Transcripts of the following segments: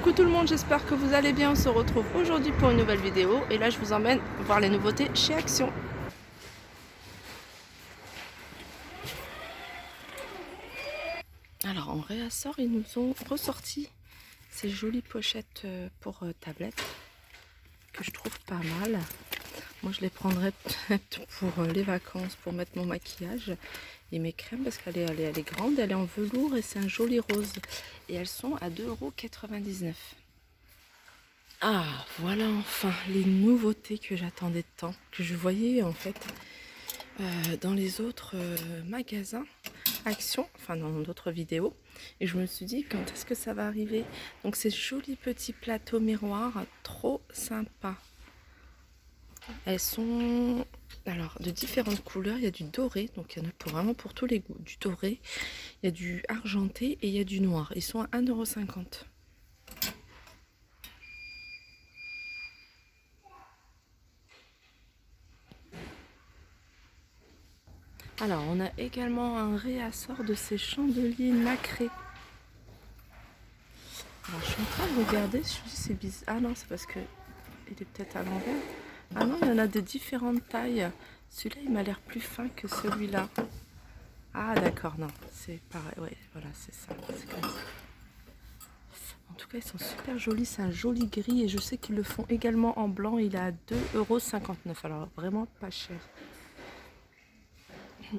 Coucou tout le monde, j'espère que vous allez bien. On se retrouve aujourd'hui pour une nouvelle vidéo et là je vous emmène voir les nouveautés chez Action. Alors en réassort, ils nous ont ressorti ces jolies pochettes pour tablettes que je trouve pas mal. Moi je les prendrais peut-être pour les vacances, pour mettre mon maquillage et mes crèmes parce qu'elle est grande, elle est en velours et c'est un joli rose. Et elles sont à 2,99 €. Ah, voilà enfin les nouveautés que j'attendais tant, que je voyais en fait dans les autres magasins Action, enfin dans d'autres vidéos. Et je me suis dit, quand est-ce que ça va arriver? Donc ces jolis petits plateaux miroirs, trop sympas. Elles sont alors de différentes couleurs, il y a du doré, donc il y en a vraiment pour tous les goûts. Du doré, il y a du argenté et il y a du noir. Ils sont à 1,50 €. Alors, on a également un réassort de ces chandeliers nacrés. Alors, je suis en train de regarder, je me dis c'est bizarre. Ah non, c'est parce que il est peut-être à l'envers. Ah non, il y en a de différentes tailles. Celui-là, il m'a l'air plus fin que celui-là. Ah d'accord, non, c'est pareil. Ouais, voilà, c'est ça. C'est comme ça. En tout cas, ils sont super jolis. C'est un joli gris et je sais qu'ils le font également en blanc. Il est à 2,59 €. Alors, vraiment pas cher.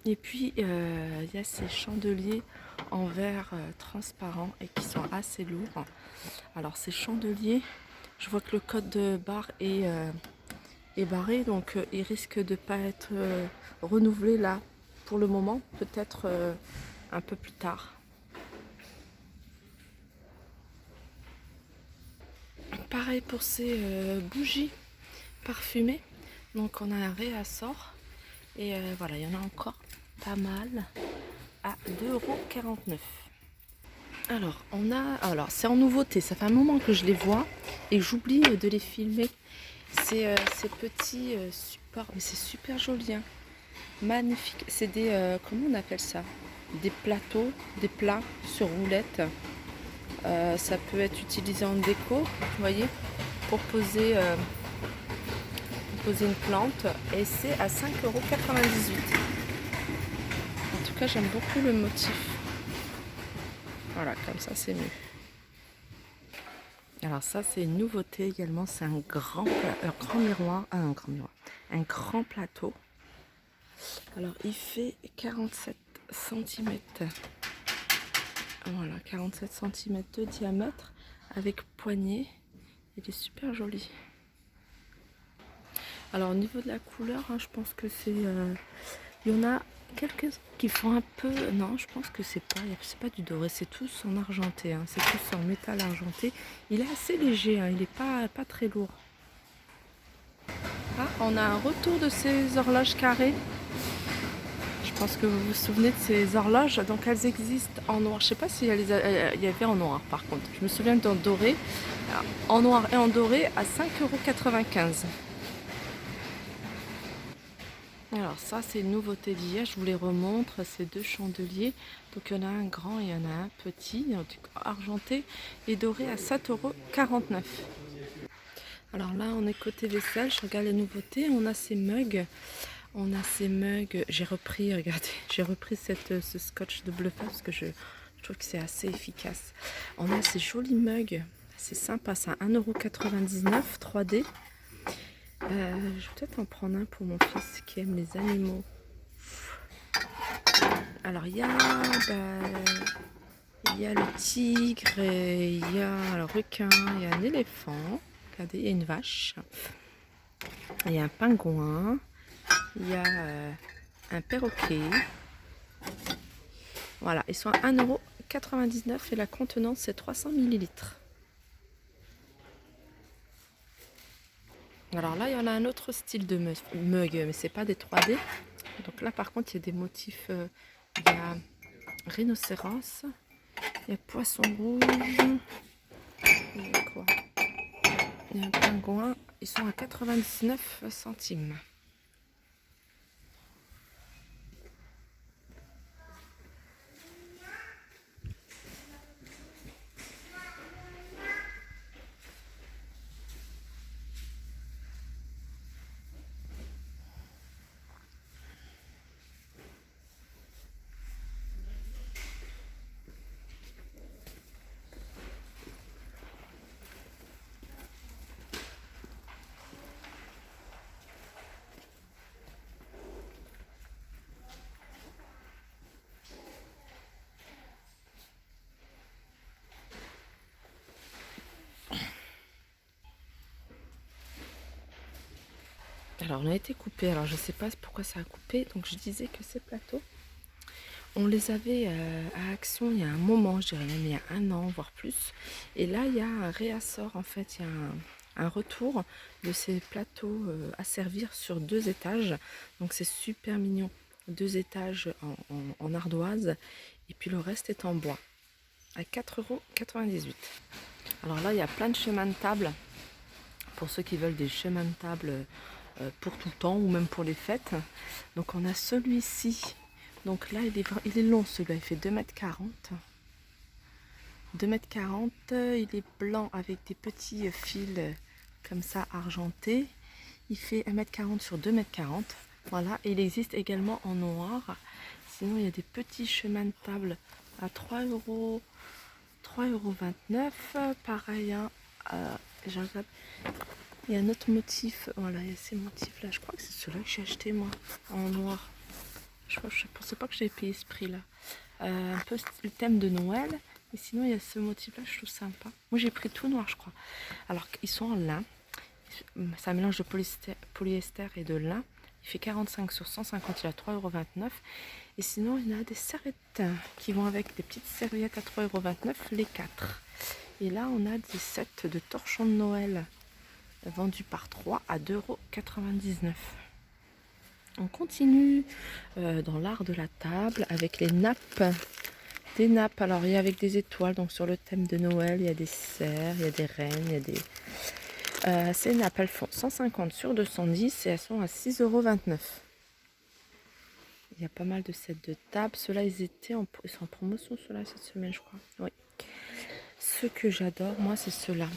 Et puis, il y a ces chandeliers en verre transparent et qui sont assez lourds. Alors, ces chandeliers, je vois que le code de barre est barré, donc il risque de ne pas être renouvelé là pour le moment, peut-être un peu plus tard. Pareil pour ces bougies parfumées. Donc, on a un réassort. Et voilà, il y en a encore pas mal à 2,49 €. Alors c'est en nouveauté, ça fait un moment que je les vois et j'oublie de les filmer. C'est ces petits supports, mais c'est super joli, hein. Magnifique. C'est des, comment on appelle ça? Des plateaux, des plats sur roulette. Ça peut être utilisé en déco, vous voyez, pour poser une plante et c'est à 5,98 €. En tout cas, j'aime beaucoup le motif. Voilà, comme ça, c'est mieux. Alors ça, c'est une nouveauté également. C'est un grand miroir. Ah, un grand miroir. Un grand plateau. Alors, il fait 47 cm. Voilà, 47 cm de diamètre avec poignée. Il est super joli. Alors, au niveau de la couleur, hein, je pense que c'est... il y en a quelques qui font un peu... Non, je pense que c'est pas du doré, c'est tous en argenté, hein, c'est tous en métal argenté. Il est assez léger, hein, il n'est pas très lourd. Ah, on a un retour de ces horloges carrées. Je pense que vous vous souvenez de ces horloges. Donc elles existent en noir. Je ne sais pas s'il y avait en noir par contre. Je me souviens d'en doré. En noir et en doré à 5,95 €. Alors ça c'est une nouveauté d'hier, je vous les remontre, ces deux chandeliers. Donc il y en a un grand et il y en a un petit, argenté et doré à 7,49 €. Alors là on est côté vaisselle, je regarde les nouveautés, on a ces mugs. J'ai repris, regardez, j'ai repris ce scotch de bluffage parce que je trouve que c'est assez efficace. On a ces jolis mugs, c'est sympa, c'est à 1,99 € 3D. Je vais peut-être en prendre un pour mon fils qui aime les animaux. Alors il y a le tigre, et il y a le requin, il y a un éléphant, regardez, il y a une vache, il y a un pingouin, il y a un perroquet. Voilà, ils sont à 1,99 € et la contenance c'est 300 ml. Alors là, il y en a un autre style de mug, mais c'est pas des 3D. Donc là, par contre, il y a des motifs. Il y a rhinocéros, il y a poisson rouge, il y a quoi? Il y a un pingouin. Ils sont à 99 centimes. Alors on a été coupé, alors je sais pas pourquoi ça a coupé, donc je disais que ces plateaux, on les avait à Action il y a un moment, je dirais même il y a 1 an, voire plus. Et là il y a un réassort en fait, il y a un retour de ces plateaux à servir sur 2 étages. Donc c'est super mignon, 2 étages en ardoise et puis le reste est en bois à 4,98 €. Alors là il y a plein de chemins de table pour ceux qui veulent des chemins de table pour tout le temps ou même pour les fêtes. Donc on a celui-ci, donc là il est long, celui-là il fait 2,40 m. 2,40 m, il est blanc avec des petits fils comme ça argentés. Il fait 1,40 m sur 2,40 m. Voilà, et il existe également en noir. Sinon il y a des petits chemins de table à 3,29 €. Pareil, hein, je regarde. Il y a un autre motif, voilà, il y a ces motifs là, je crois que c'est ceux-là que j'ai acheté moi, en noir. Je pensais pas que j'avais payé ce prix là. Un peu le thème de Noël, et sinon il y a ce motif là, je trouve sympa. Moi j'ai pris tout noir je crois. Alors ils sont en lin, c'est un mélange de polyester et de lin. Il fait 45 sur 150, il est à 3,29 €. Et sinon il y a des serviettes qui vont avec, des petites serviettes à 3,29 € les 4. Et là on a des sets de torchons de Noël vendu par 3 à 2,99 €. On continue dans l'art de la table avec les nappes. Des nappes, alors il y a avec des étoiles, donc sur le thème de Noël, il y a des cerfs, il y a des reines, il y a des... ces nappes, elles font 150 sur 210 et elles sont à 6,29 €. Il y a pas mal de sets de table. Ceux-là, ils sont en promotion, ceux-là, cette semaine, je crois. Oui. Ce que j'adore, moi, c'est ceux-là.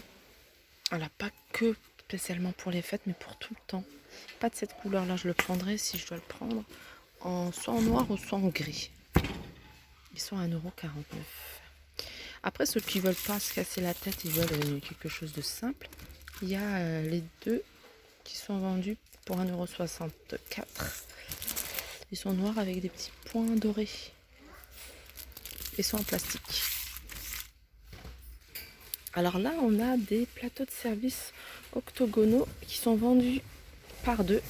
Alors, pas que spécialement pour les fêtes, mais pour tout le temps. Pas de cette couleur-là, je le prendrai si je dois le prendre, soit en noir ou soit en gris. Ils sont à 1,49 €. Après, ceux qui veulent pas se casser la tête, ils veulent quelque chose de simple. Il y a les deux qui sont vendus pour 1,64 €. Ils sont noirs avec des petits points dorés. Ils sont en plastique. Alors là, on a des plateaux de service octogonaux qui sont vendus par 2.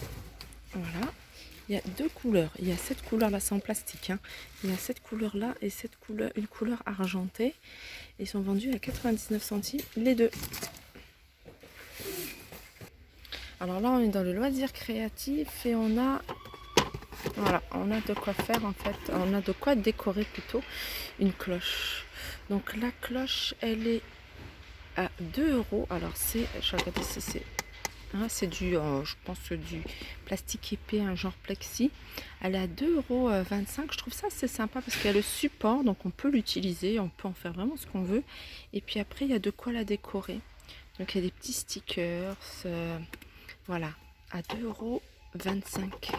Voilà. Il y a 2 couleurs. Il y a cette couleur-là, c'est en plastique, hein. Il y a cette couleur-là et cette couleur, une couleur argentée. Ils sont vendus à 99 centimes les 2. Alors là, on est dans le loisir créatif et on a... Voilà, on a de quoi faire en fait. On a de quoi décorer plutôt une cloche. Donc la cloche, elle est à 2 €. Alors c'est, je vais regarder si c'est... c'est du, je pense du plastique épais, un genre plexi. Elle est à 2,25 €. Je trouve ça assez sympa parce qu'il y a le support, donc on peut l'utiliser, on peut en faire vraiment ce qu'on veut. Et puis après, il y a de quoi la décorer. Donc il y a des petits stickers, voilà, à 2,25 €.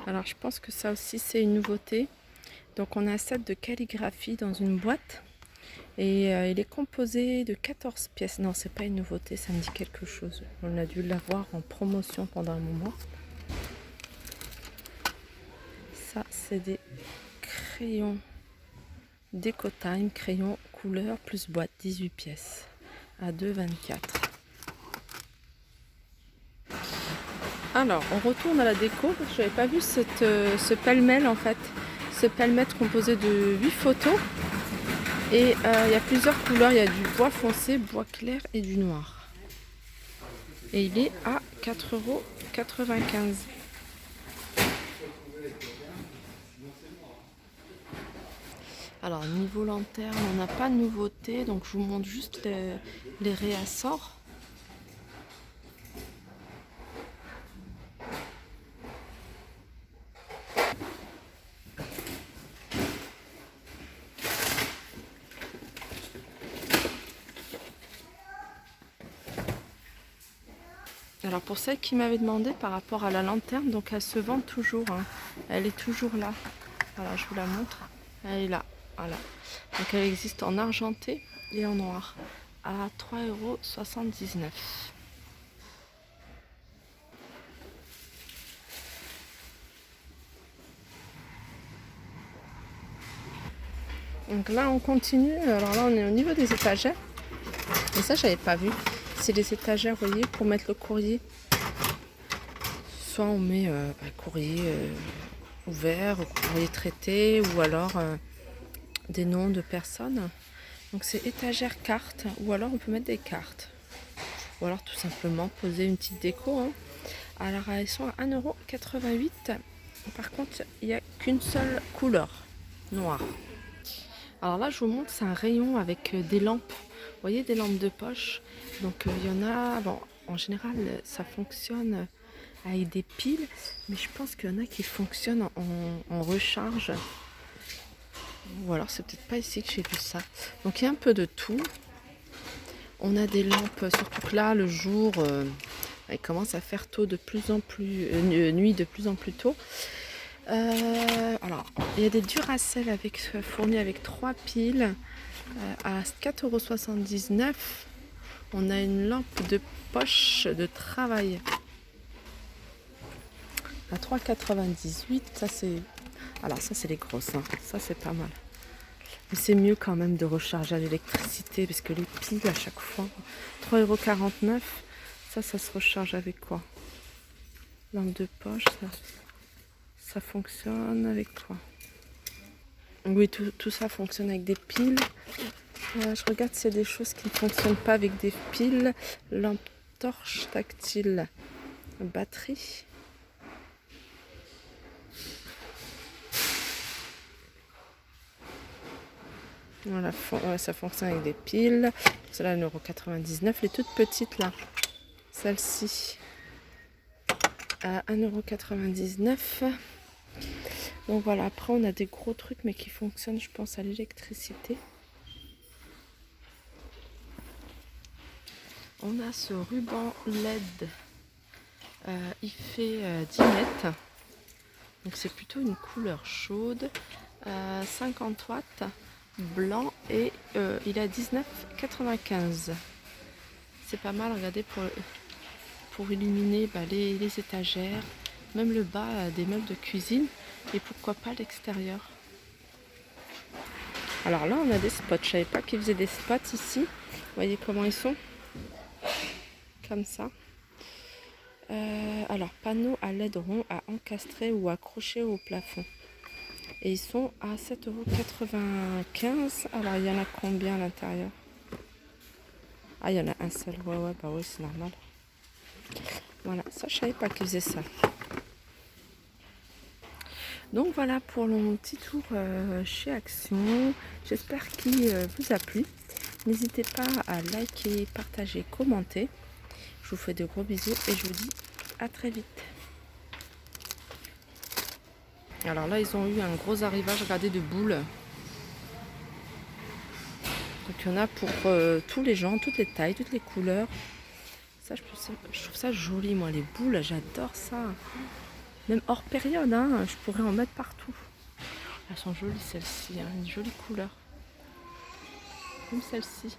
Alors je pense que ça aussi c'est une nouveauté. Donc on a un set de calligraphie dans une boîte. Et il est composé de 14 pièces. Non, c'est pas une nouveauté, ça me dit quelque chose. On a dû l'avoir en promotion pendant un moment. Ça, c'est des crayons Déco-Time, crayons couleur plus boîte, 18 pièces à 2,24 €. Alors, on retourne à la déco. Je n'avais pas vu ce pêle-mêle en fait. Ce pêle-mêle composé de 8 photos. Et il y a plusieurs couleurs, il y a du bois foncé, bois clair et du noir. Et il est à 4,95 €. Alors niveau lanterne, on n'a pas de nouveauté, donc je vous montre juste les réassorts. Alors pour celle qui m'avait demandé par rapport à la lanterne, donc elle se vend toujours, hein. Elle est toujours là. Voilà, je vous la montre. Elle est là, voilà. Donc elle existe en argenté et en noir à 3,79 €. Donc là on continue. Alors là on est au niveau des étagères. Et ça, j'avais pas vu. C'est les étagères, vous voyez, pour mettre le courrier. Soit on met courrier ouvert, courrier traité, ou alors des noms de personnes. Donc c'est étagère carte, ou alors on peut mettre des cartes. Ou alors tout simplement poser une petite déco. Hein. Alors elles sont à 1,88 €. Par contre, il n'y a qu'une seule couleur, noire. Alors là, je vous montre, c'est un rayon avec des lampes. Vous voyez, des lampes de poche. Donc il y en a, bon, en général, ça fonctionne avec des piles. Mais je pense qu'il y en a qui fonctionnent en recharge. Ou alors c'est peut-être pas ici que j'ai vu ça. Donc il y a un peu de tout. On a des lampes, surtout que là, le jour, il commence à faire tôt de plus en plus, nuit de plus en plus tôt. Alors, il y a des Duracell fournis avec 3 piles à 4,79 €. On a une lampe de poche de travail à 3,98 €. Ça c'est, alors ça c'est les grosses, hein. Ça c'est pas mal. Mais c'est mieux quand même de recharger à l'électricité parce que les piles à chaque fois 3,49 €. Ça se recharge avec quoi? Lampe de poche, ça fonctionne avec quoi? Oui, tout ça fonctionne avec des piles. Je regarde s'il y a des choses qui ne fonctionnent pas avec des piles. Lampe torche tactile, batterie. Voilà, ça fonctionne avec des piles. Celle-là, 1,99 €. Les toutes petites là, celle-ci, à 1,99 €. Donc voilà, après on a des gros trucs mais qui fonctionnent, je pense, à l'électricité. On a ce ruban LED, il fait 10 mètres, donc c'est plutôt une couleur chaude, 50 watts, blanc, et il est à 19,95 €. C'est pas mal, regardez, pour illuminer les étagères, même le bas des meubles de cuisine, et pourquoi pas l'extérieur. Alors là on a des spots, je savais pas qu'ils faisaient des spots ici, vous voyez comment ils sont, comme ça. Alors panneaux à LED rond à encastrer ou accrocher au plafond, et ils sont à 7,95 €. Alors il y en a combien à l'intérieur? Ah, il y en a un seul, ouais, bah oui, c'est normal. Voilà, ça je savais pas qu'ils faisaient ça. Donc voilà pour mon petit tour chez Action. J'espère qu'il vous a plu. N'hésitez pas à liker, partager, commenter. Je vous fais de gros bisous et je vous dis à très vite. Alors là, ils ont eu un gros arrivage, regardez, de boules. Donc il y en a pour tous les gens, toutes les tailles, toutes les couleurs. Ça, je trouve ça joli, moi, les boules, j'adore ça. Même hors période, hein, je pourrais en mettre partout. Elles sont jolies, celles-ci, hein, une jolie couleur. Comme celle-ci.